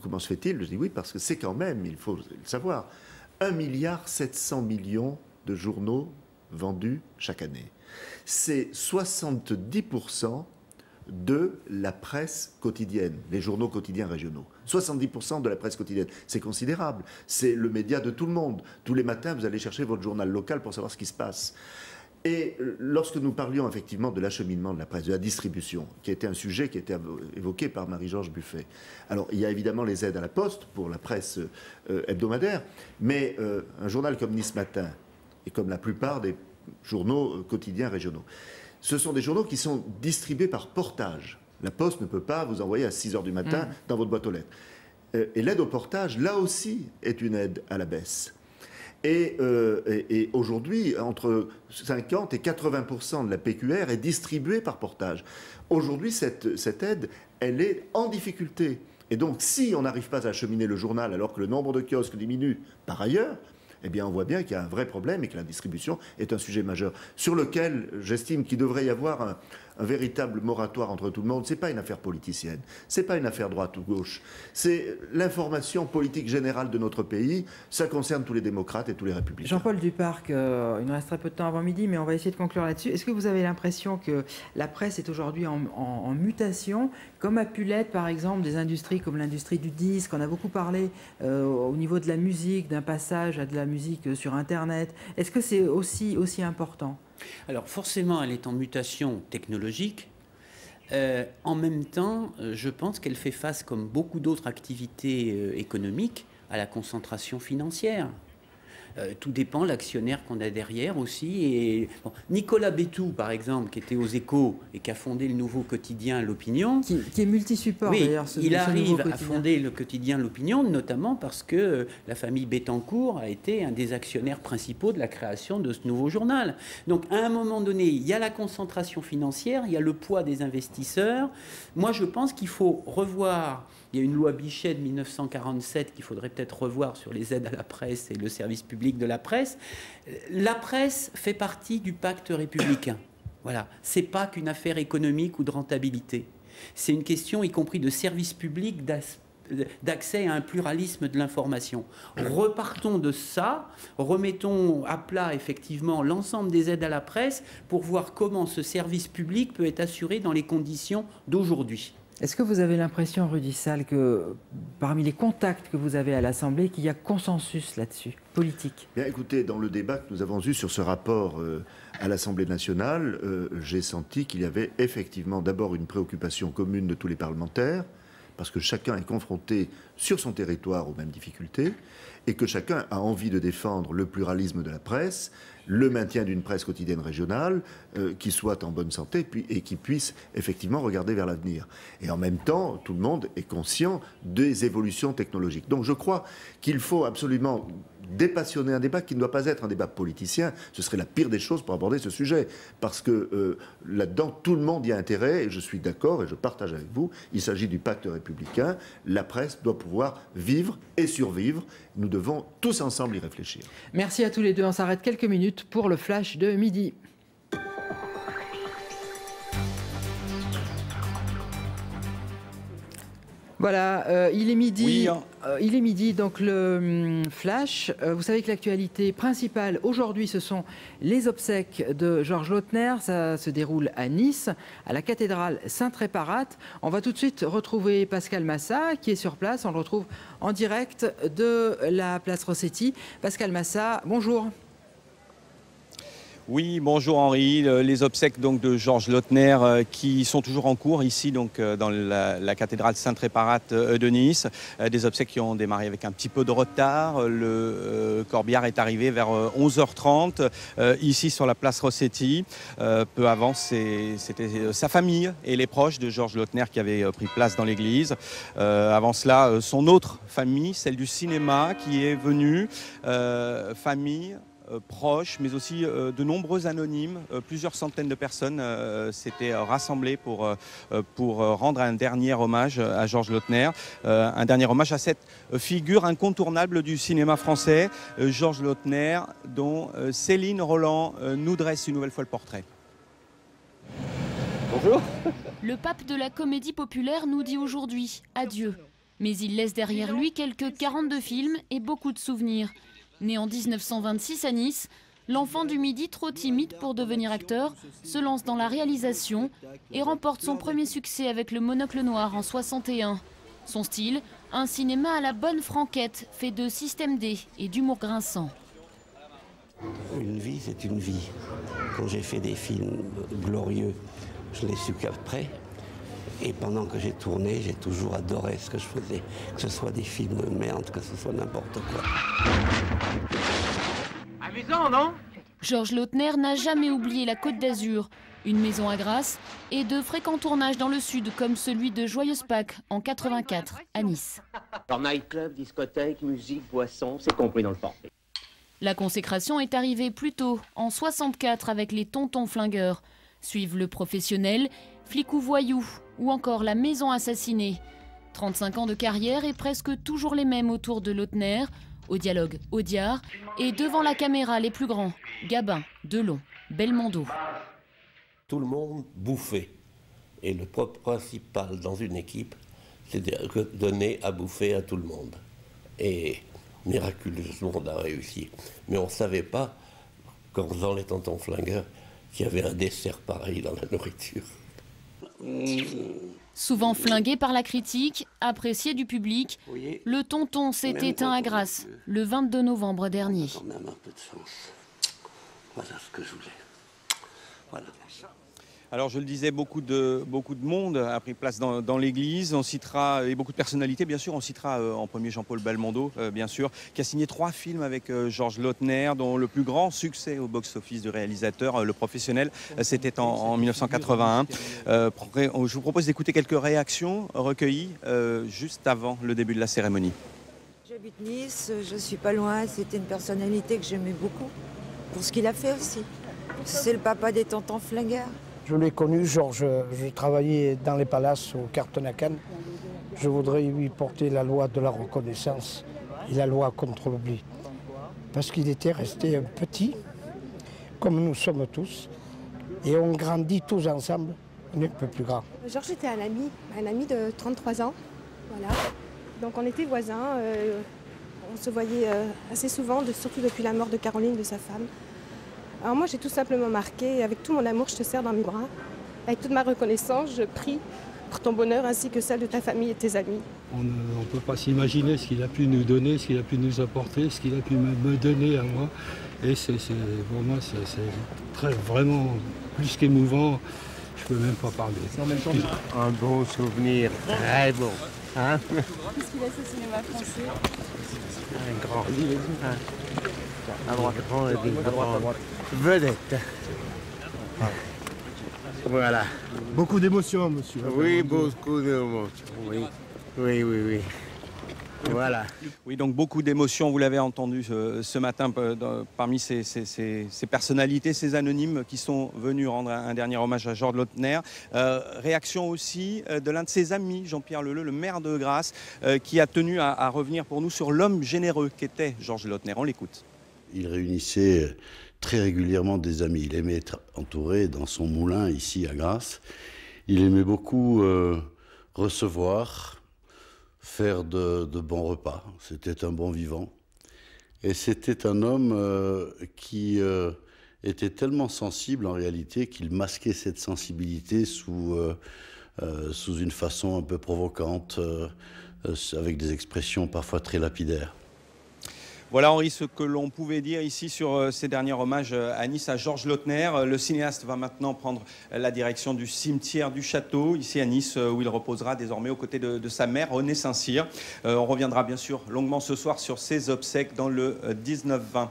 comment se fait-il? Je dis oui, parce que c'est quand même, il faut le savoir, 1,7 milliard de journaux vendus chaque année. C'est 70% de la presse quotidienne, les journaux quotidiens régionaux. 70% de la presse quotidienne. C'est considérable. C'est le média de tout le monde. Tous les matins, vous allez chercher votre journal local pour savoir ce qui se passe. Et lorsque nous parlions effectivement de l'acheminement de la presse, de la distribution, qui était un sujet qui était évoqué par Marie-Georges Buffet. Alors, il y a évidemment les aides à la Poste pour la presse hebdomadaire, mais un journal comme Nice Matin, et comme la plupart des journaux quotidiens régionaux, ce sont des journaux qui sont distribués par portage. La Poste ne peut pas vous envoyer à 6 h du matin dans votre boîte aux lettres. Et l'aide au portage, là aussi, est une aide à la baisse. Et aujourd'hui, entre 50 et 80% de la PQR est distribuée par portage. Aujourd'hui, cette aide, elle est en difficulté. Et donc, si on n'arrive pas à acheminer le journal alors que le nombre de kiosques diminue par ailleurs, eh bien on voit bien qu'il y a un vrai problème et que la distribution est un sujet majeur sur lequel j'estime qu'il devrait y avoir un véritable moratoire entre tout le monde. Ce n'est pas une affaire politicienne, ce n'est pas une affaire droite ou gauche, c'est l'information politique générale de notre pays, ça concerne tous les démocrates et tous les républicains. Jean-Paul Duparc, il nous reste très peu de temps avant midi, mais on va essayer de conclure là-dessus. Est-ce que vous avez l'impression que la presse est aujourd'hui en mutation, comme a pu l'être par exemple des industries comme l'industrie du disque? On a beaucoup parlé au niveau de la musique, d'un passage à de la musique sur Internet. Est-ce que c'est aussi important? Alors forcément, elle est en mutation technologique. En même temps, je pense qu'elle fait face, comme beaucoup d'autres activités économiques, à la concentration financière. Tout dépend de l'actionnaire qu'on a derrière aussi. Et, bon, Nicolas Bétou, par exemple, qui était aux Échos et qui a fondé le nouveau quotidien L'Opinion. Qui est multi-support oui, d'ailleurs. Il arrive à fonder le quotidien L'Opinion, notamment parce que la famille Bettencourt a été un des actionnaires principaux de la création de ce nouveau journal. Donc à un moment donné, il y a la concentration financière, il y a le poids des investisseurs. Moi, je pense qu'il faut revoir. Il y a une loi Bichet de 1947 qu'il faudrait peut-être revoir sur les aides à la presse et le service public de la presse. La presse fait partie du pacte républicain. Voilà, c'est pas qu'une affaire économique ou de rentabilité. C'est une question, y compris de service public, d'accès à un pluralisme de l'information. Repartons de ça, remettons à plat effectivement l'ensemble des aides à la presse pour voir comment ce service public peut être assuré dans les conditions d'aujourd'hui. Est-ce que vous avez l'impression, Rudy Sall, que parmi les contacts que vous avez à l'Assemblée, qu'il y a consensus là-dessus, politique? Bien, écoutez, dans le débat que nous avons eu sur ce rapport à l'Assemblée nationale, j'ai senti qu'il y avait effectivement d'abord une préoccupation commune de tous les parlementaires, parce que chacun est confronté sur son territoire aux mêmes difficultés, et que chacun a envie de défendre le pluralisme de la presse, le maintien d'une presse quotidienne régionale qui soit en bonne santé et qui puisse effectivement regarder vers l'avenir. Et en même temps, tout le monde est conscient des évolutions technologiques. Donc je crois qu'il faut absolument dépassionner un débat qui ne doit pas être un débat politicien. Ce serait la pire des choses pour aborder ce sujet. Parce que là-dedans, tout le monde y a intérêt, et je suis d'accord et je partage avec vous, il s'agit du pacte républicain. La presse doit pouvoir vivre et survivre. Nous devons tous ensemble y réfléchir. Merci à tous les deux. On s'arrête quelques minutes pour le flash de midi. Voilà, il est midi. Oui, il est midi, donc le flash. Vous savez que l'actualité principale aujourd'hui, ce sont les obsèques de Georges Lautner. Ça se déroule à Nice, à la cathédrale Saint-Réparate. On va tout de suite retrouver Pascal Massat, qui est sur place. On le retrouve en direct de la place Rossetti. Pascal Massat, bonjour. Oui, bonjour Henri. Les obsèques donc de Georges Lautner qui sont toujours en cours ici donc dans la cathédrale Saint-Réparate de Nice. Des obsèques qui ont démarré avec un petit peu de retard. Le corbillard est arrivé vers 11h30 ici sur la place Rossetti. Peu avant, c'était sa famille et les proches de Georges Lautner qui avaient pris place dans l'église. Avant cela, son autre famille, celle du cinéma, qui est venue. Famille proches, mais aussi de nombreux anonymes. Plusieurs centaines de personnes s'étaient rassemblées pour rendre un dernier hommage à Georges Lautner, un dernier hommage à cette figure incontournable du cinéma français, Georges Lautner, dont Céline Roland nous dresse une nouvelle fois le portrait. Bonjour. Le pape de la comédie populaire nous dit aujourd'hui adieu, mais il laisse derrière lui quelques 42 films et beaucoup de souvenirs. Né en 1926 à Nice, l'enfant du Midi, trop timide pour devenir acteur, se lance dans la réalisation et remporte son premier succès avec Le Monocle Noir en 61. Son style, un cinéma à la bonne franquette, fait de système D et d'humour grinçant. Une vie, c'est une vie. Quand j'ai fait des films glorieux, je l'ai su qu'après. Et pendant que j'ai tourné, j'ai toujours adoré ce que je faisais. Que ce soit des films de merde, que ce soit n'importe quoi. Amusant, non? Georges Lautner n'a jamais oublié la Côte d'Azur, une maison à Grasse et de fréquents tournages dans le sud, comme celui de Joyeuse Pâques en 84 à Nice. Alors nightclub, discothèque, musique, boisson, c'est compris dans le forfait. La consécration est arrivée plus tôt, en 64, avec les Tontons Flingueurs. Suivent Le Professionnel, Flic ou Voyou, ou encore La Maison Assassinée. 35 ans de carrière et presque toujours les mêmes autour de Lautner. Au dialogue, Audiard. Et devant la caméra, les plus grands, Gabin, Delon, Belmondo. Tout le monde bouffait. Et le propre principal dans une équipe, c'est de donner à bouffer à tout le monde. Et miraculeusement, on a réussi. Mais on ne savait pas, qu'en faisant les tontons flingueurs, qu'il y avait un dessert pareil dans la nourriture. Souvent flingué par la critique, apprécié du public, le tonton s'est éteint à Grasse le 22 novembre dernier. Quand même un peu de chance. Voilà ce que je voulais. Voilà. Alors je le disais, beaucoup de monde a pris place dans l'église. On citera, et beaucoup de personnalités bien sûr, on citera en premier Jean-Paul Belmondo bien sûr, qui a signé 3 films avec Georges Lautner, dont le plus grand succès au box-office du réalisateur, Le Professionnel, c'était en 1981. Je vous propose d'écouter quelques réactions recueillies juste avant le début de la cérémonie. J'habite Nice, je suis pas loin, c'était une personnalité que j'aimais beaucoup, pour ce qu'il a fait aussi. C'est le papa des tontons flingueurs. Je l'ai connu, Georges, je travaillais dans les palaces au Carton-à-Cannes. Je voudrais lui porter la loi de la reconnaissance et la loi contre l'oubli. Parce qu'il était resté un petit, comme nous sommes tous, et on grandit tous ensemble, on est un peu plus grands. Georges était un ami de 33 ans, voilà. Donc on était voisins, on se voyait assez souvent, surtout depuis la mort de Caroline, de sa femme. Alors moi j'ai tout simplement marqué, avec tout mon amour je te serre dans mes bras, avec toute ma reconnaissance je prie pour ton bonheur ainsi que celle de ta famille et tes amis. On ne peut pas s'imaginer ce qu'il a pu nous donner, ce qu'il a pu nous apporter, ce qu'il a pu me donner à moi. Et pour moi c'est vraiment plus qu'émouvant, je ne peux même pas parler. C'est en même temps un beau souvenir, très beau. Hein? Qu'est-ce qu'il a ce cinéma français? Un grand livre. À droite, à droite. Vedette. Voilà. Beaucoup d'émotions, monsieur. Oui, beaucoup d'émotions. Oui. Voilà. Oui, donc beaucoup d'émotions, vous l'avez entendu ce matin, parmi ces personnalités, ces anonymes qui sont venus rendre un dernier hommage à Georges Lautner. Réaction aussi de l'un de ses amis, Jean-Pierre Leleu, le maire de Grasse, qui a tenu à revenir pour nous sur l'homme généreux qu'était Georges Lautner. On l'écoute. Il réunissait très régulièrement des amis. Il aimait être entouré dans son moulin ici à Grasse. Il aimait beaucoup recevoir, faire de bons repas. C'était un bon vivant. Et c'était un homme qui était tellement sensible en réalité qu'il masquait cette sensibilité sous une façon un peu provocante, avec des expressions parfois très lapidaires. Voilà Henri, ce que l'on pouvait dire ici sur ces derniers hommages à Nice à Georges Lautner. Le cinéaste va maintenant prendre la direction du cimetière du Château, ici à Nice, où il reposera désormais aux côtés de sa mère, Renée Saint-Cyr. On reviendra bien sûr longuement ce soir sur ses obsèques dans le 19-20.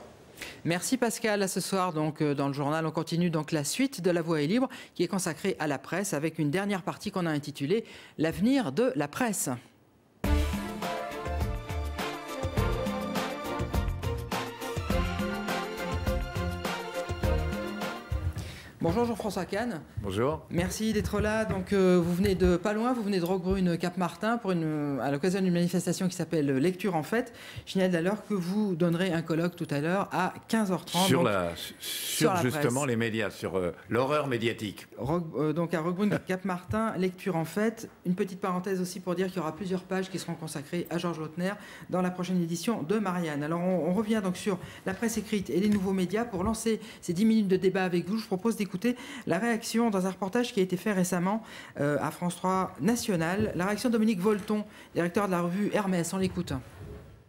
Merci Pascal. À ce soir, donc, dans le journal, on continue donc la suite de La Voix est libre, qui est consacrée à la presse, avec une dernière partie qu'on a intitulée « L'avenir de la presse ». Bonjour Jean-François Kahn. Bonjour. Merci d'être là. Donc, vous venez de pas loin, vous venez de Roquebrune-Cap-Martin à l'occasion d'une manifestation qui s'appelle Lecture en Fête. Je signale d'ailleurs que vous donnerez un colloque tout à l'heure à 15h30. Sur justement les médias, sur l'horreur médiatique. Donc à Roquebrune-Cap-Martin, Lecture en Fête. Une petite parenthèse aussi pour dire qu'il y aura plusieurs pages qui seront consacrées à Georges Lautner dans la prochaine édition de Marianne. Alors on revient donc sur la presse écrite et les nouveaux médias. Pour lancer ces 10 minutes de débat avec vous, je propose d'écouter la réaction dans un reportage qui a été fait récemment à France 3 National. La réaction de Dominique Volton, directeur de la revue Hermès. On l'écoute.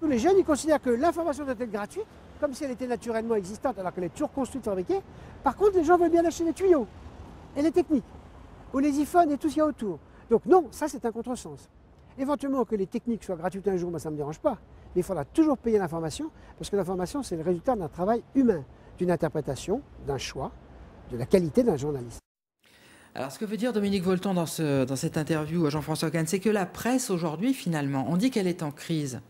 Tous les jeunes, ils considèrent que l'information doit être gratuite, comme si elle était naturellement existante, alors qu'elle est toujours construite, fabriquée. Par contre, les gens veulent bien acheter les tuyaux et les techniques, ou les iPhones et tout ce qu'il y a autour. Donc non, ça c'est un contresens. Éventuellement que les techniques soient gratuites un jour, moi ça ne me dérange pas. Mais il faudra toujours payer l'information, parce que l'information c'est le résultat d'un travail humain, d'une interprétation, d'un choix, de la qualité d'un journaliste. Alors, ce que veut dire Dominique Volton dans cette interview à Jean-François Kahn, c'est que la presse aujourd'hui, finalement, on dit qu'elle est en crise,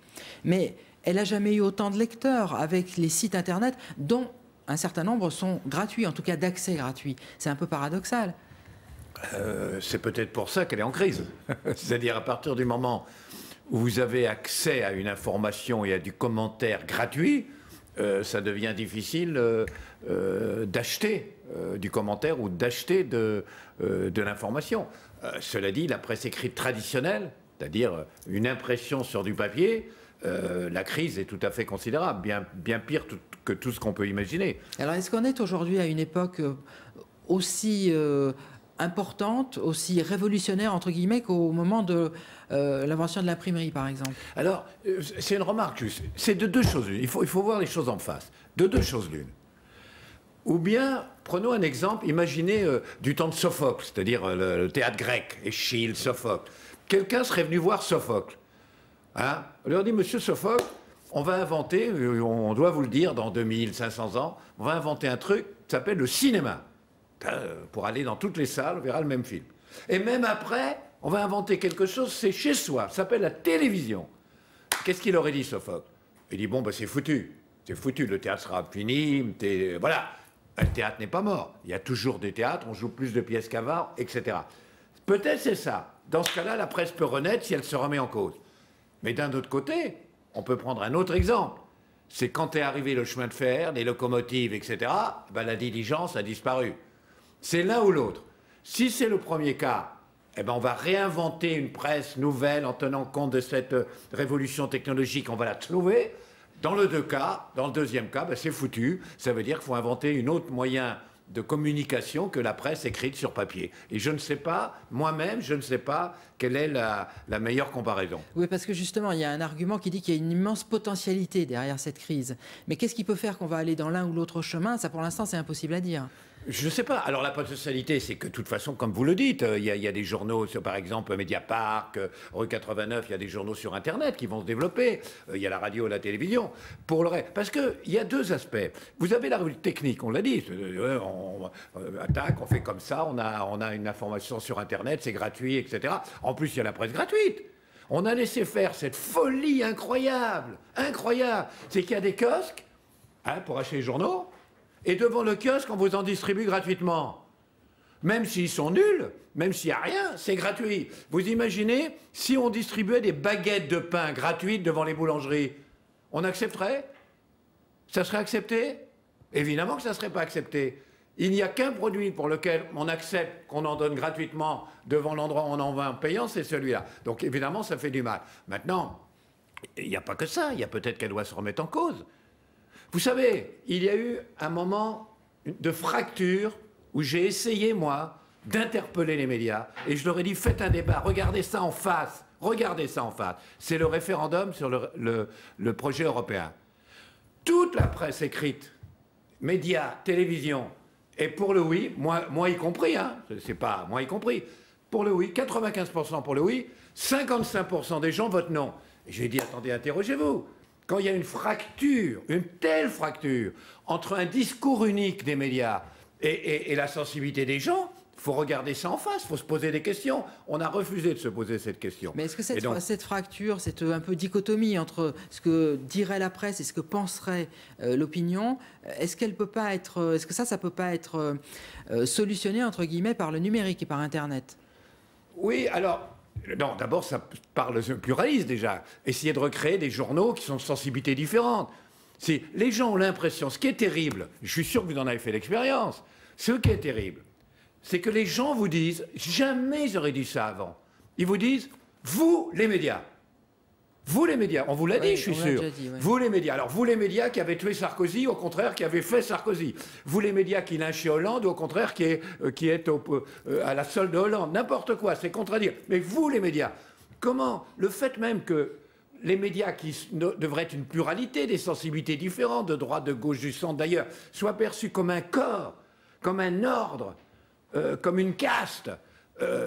mais elle n'a jamais eu autant de lecteurs avec les sites Internet, dont un certain nombre sont gratuits, en tout cas d'accès gratuit. C'est un peu paradoxal. C'est peut-être pour ça qu'elle est en crise. C'est-à-dire à partir du moment où vous avez accès à une information et à du commentaire gratuit, ça devient difficile d'acheter du commentaire ou d'acheter de l'information. Cela dit, la presse écrite traditionnelle, c'est-à-dire une impression sur du papier, la crise est tout à fait considérable, bien pire que tout ce qu'on peut imaginer. Alors, est-ce qu'on est aujourd'hui à une époque aussi importante, aussi révolutionnaire, entre guillemets, qu'au moment de l'invention de l'imprimerie, par exemple? Alors, c'est une remarque juste. C'est de deux choses l'une. Il faut voir les choses en face. De deux choses l'une. Ou bien, prenons un exemple, imaginez du temps de Sophocle, c'est-à-dire le théâtre grec, Échille, Sophocle. Quelqu'un serait venu voir Sophocle. Hein? On leur dit, monsieur Sophocle, on va inventer, on doit vous le dire dans 2500 ans, on va inventer un truc qui s'appelle le cinéma. Pour aller dans toutes les salles, on verra le même film. Et même après, on va inventer quelque chose, c'est chez soi, ça s'appelle la télévision. Qu'est-ce qu'il aurait dit, Sophocle? Il dit, bon, ben, c'est foutu. C'est foutu, le théâtre sera fini, voilà. Le théâtre n'est pas mort. Il y a toujours des théâtres, on joue plus de pièces qu'avant, etc. Peut-être c'est ça. Dans ce cas-là, la presse peut renaître si elle se remet en cause. Mais d'un autre côté, on peut prendre un autre exemple. C'est quand est arrivé le chemin de fer, les locomotives, etc., ben, la diligence a disparu. C'est l'un ou l'autre. Si c'est le premier cas, eh ben, on va réinventer une presse nouvelle en tenant compte de cette révolution technologique, on va la trouver. Dans le deuxième cas, ben, c'est foutu. Ça veut dire qu'il faut inventer un autre moyen de communication que la presse écrite sur papier. Et je ne sais pas, moi-même, je ne sais pas quelle est la meilleure comparaison. Oui, parce que justement, il y a un argument qui dit qu'il y a une immense potentialité derrière cette crise. Mais qu'est-ce qui peut faire qu'on va aller dans l'un ou l'autre chemin? Ça, pour l'instant, c'est impossible à dire. Je ne sais pas. Alors la potentialité, c'est que de toute façon, comme vous le dites, il y a des journaux, par exemple Mediapart, Rue 89, il y a des journaux sur Internet qui vont se développer. Il y a la radio et la télévision. Pour le reste, parce qu'il y a deux aspects. Vous avez la revue technique, on l'a dit. On attaque, on fait comme ça, on a une information sur Internet, c'est gratuit, etc. En plus, il y a la presse gratuite. On a laissé faire cette folie incroyable. C'est qu'il y a des kiosques pour acheter les journaux. Et devant le kiosque, on vous en distribue gratuitement. Même s'ils sont nuls, même s'il n'y a rien, c'est gratuit. Vous imaginez si on distribuait des baguettes de pain gratuites devant les boulangeries, on accepterait? Ça serait accepté? Évidemment que ça ne serait pas accepté. Il n'y a qu'un produit pour lequel on accepte qu'on en donne gratuitement devant l'endroit où on en vend en payant, c'est celui-là. Donc évidemment, ça fait du mal. Maintenant, il n'y a pas que ça. Il y a peut-être qu'elle doit se remettre en cause. Vous savez, il y a eu un moment de fracture où j'ai essayé, moi, d'interpeller les médias. Et je leur ai dit, faites un débat, regardez ça en face. Regardez ça en face. C'est le référendum sur le projet européen. Toute la presse écrite, médias, télévision, et pour le oui, moi y compris, hein, c'est pas moi y compris, pour le oui, 95% pour le oui, 55% des gens votent non. Et j'ai dit, attendez, interrogez-vous. Quand il y a une fracture, une telle fracture, entre un discours unique des médias et la sensibilité des gens, il faut regarder ça en face, il faut se poser des questions. On a refusé de se poser cette question. Mais est-ce que cette fracture, cette un peu dichotomie entre ce que dirait la presse et ce que penserait l'opinion, est-ce que ça peut pas être solutionné, entre guillemets, par le numérique et par Internet? Oui, alors... Non, d'abord, ça parle de pluralisme déjà. Essayer de recréer des journaux qui sont de sensibilités différentes. Les gens ont l'impression, ce qui est terrible, je suis sûr que vous en avez fait l'expérience, ce qui est terrible, c'est que les gens vous disent, jamais j'aurais dit ça avant. Ils vous disent, vous les médias, on vous l'a dit, je suis sûr. Dit, oui. Vous les médias. Alors vous les médias qui avez tué Sarkozy, au contraire qui avez fait Sarkozy. Vous les médias qui lynchaient Hollande, au contraire qui est à la solde de Hollande. N'importe quoi, c'est contradire. Mais vous les médias, comment le fait même que les médias qui devraient être une pluralité, des sensibilités différentes, de droite, de gauche, du centre d'ailleurs, soient perçus comme un corps, comme un ordre, comme une caste,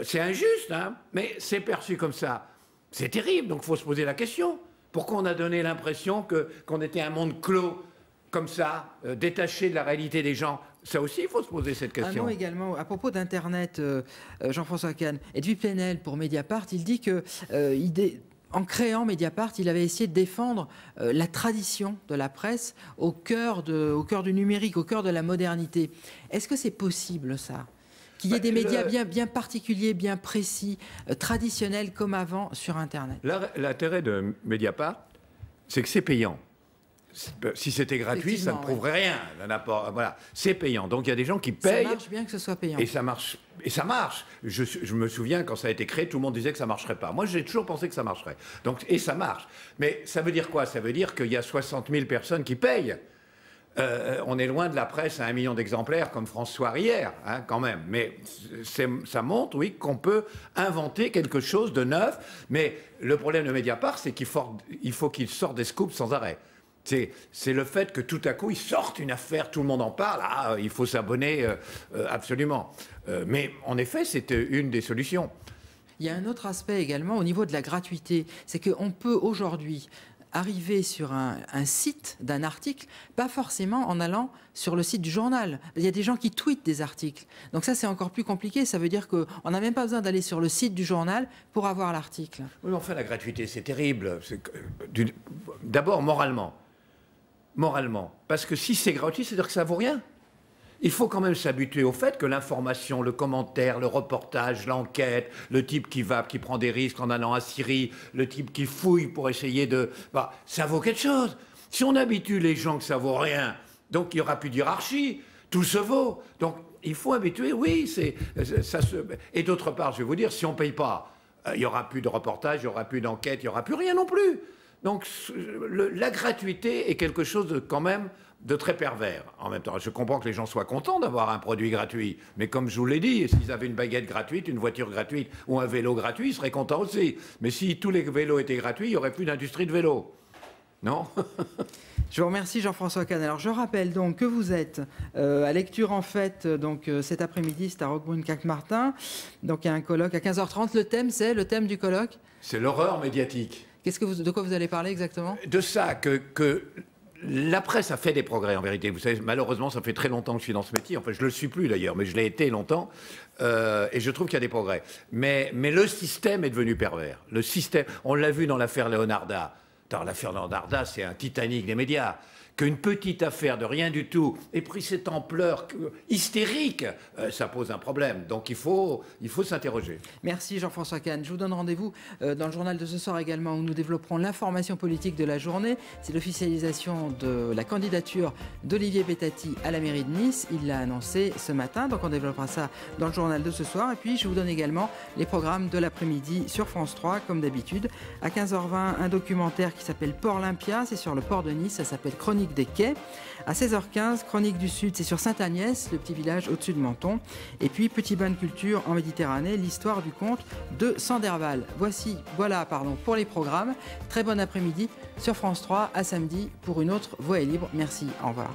c'est injuste, hein, mais c'est perçu comme ça. C'est terrible, donc il faut se poser la question. Pourquoi on a donné l'impression qu'on était un monde clos, comme ça, détaché de la réalité des gens? Ça aussi, il faut se poser cette question. Un mot également, à propos d'Internet, Jean-François Kahn. Edwy Plenel, pour Mediapart, il dit que, en créant Mediapart, il avait essayé de défendre la tradition de la presse au cœur du numérique, au cœur de la modernité. Est-ce que c'est possible, ça? Qu'il y ait des médias bien particuliers, bien précis, traditionnels comme avant sur Internet. L'intérêt de Mediapart, c'est que c'est payant. Si c'était gratuit, ça ne prouverait rien. Voilà, c'est payant. Donc il y a des gens qui payent. Ça marche bien que ce soit payant. Et ça marche. Je me souviens, quand ça a été créé, tout le monde disait que ça ne marcherait pas. Moi, j'ai toujours pensé que ça marcherait. Et ça marche. Mais ça veut dire quoi? Ça veut dire qu'il y a 60 000 personnes qui payent. On est loin de la presse à 1 million d'exemplaires comme François hier, hein, quand même. Mais ça montre, oui, qu'on peut inventer quelque chose de neuf. Mais le problème de Mediapart, c'est qu'il faut qu'il sorte des scoops sans arrêt. C'est le fait que tout à coup, ils sortent une affaire, tout le monde en parle, il faut s'abonner absolument. Mais en effet, c'était une des solutions. Il y a un autre aspect également au niveau de la gratuité, c'est qu'on peut aujourd'hui arriver sur un site d'un article, pas forcément en allant sur le site du journal. Il y a des gens qui tweetent des articles. Donc ça, c'est encore plus compliqué. Ça veut dire qu'on n'a même pas besoin d'aller sur le site du journal pour avoir l'article. Oui, enfin, la gratuité, c'est terrible. D'abord, moralement. Parce que si c'est gratuit, c'est-à-dire que ça vaut rien. Il faut quand même s'habituer au fait que l'information, le commentaire, le reportage, l'enquête, le type qui prend des risques en allant à Syrie, le type qui fouille pour essayer de... ça vaut quelque chose. Si on habitue les gens que ça vaut rien, donc il n'y aura plus de hiérarchie, tout se vaut. Donc il faut habituer, oui, Et d'autre part, je vais vous dire, si on ne paye pas, il n'y aura plus de reportage, il n'y aura plus d'enquête, il n'y aura plus rien non plus. Donc la gratuité est quelque chose de, quand même de très pervers. En même temps, je comprends que les gens soient contents d'avoir un produit gratuit, mais comme je vous l'ai dit, s'ils avaient une baguette gratuite, une voiture gratuite ou un vélo gratuit, ils seraient contents aussi. Mais si tous les vélos étaient gratuits, il n'y aurait plus d'industrie de vélo. Non? Je vous remercie Jean-François Kahn. Alors je rappelle donc que vous êtes à Lecture en Fête donc cet après-midi, c'est à Roquebrune-Martin. Donc il y a un colloque à 15h30. Le thème du colloque? C'est l'horreur médiatique. De quoi vous allez parler exactement? De ça, que la presse a fait des progrès en vérité. Vous savez, malheureusement, ça fait très longtemps que je suis dans ce métier. Enfin, je ne le suis plus d'ailleurs, mais je l'ai été longtemps. Et je trouve qu'il y a des progrès. Mais le système est devenu pervers. Le système, on l'a vu dans l'affaire Leonarda. Dans l'affaire Leonarda, c'est un Titanic des médias. Qu'une petite affaire de rien du tout ait pris cette ampleur hystérique, ça pose un problème. Donc il faut s'interroger. Merci Jean-François Kahn. Je vous donne rendez-vous dans le journal de ce soir également où nous développerons l'information politique de la journée. C'est l'officialisation de la candidature d'Olivier Bettati à la mairie de Nice. Il l'a annoncé ce matin, donc on développera ça dans le journal de ce soir. Et puis je vous donne également les programmes de l'après-midi sur France 3, comme d'habitude. À 15h20, un documentaire qui s'appelle Port Olympia, c'est sur le port de Nice, ça s'appelle Chronique des quais. À 16h15, Chronique du Sud, c'est sur Sainte-Agnès, le petit village au-dessus de Menton. Et puis, petit bain de culture en Méditerranée, l'histoire du conte de Sanderval. Voilà, pour les programmes. Très bon après-midi sur France 3, à samedi pour une autre Voix est libre. Merci, au revoir.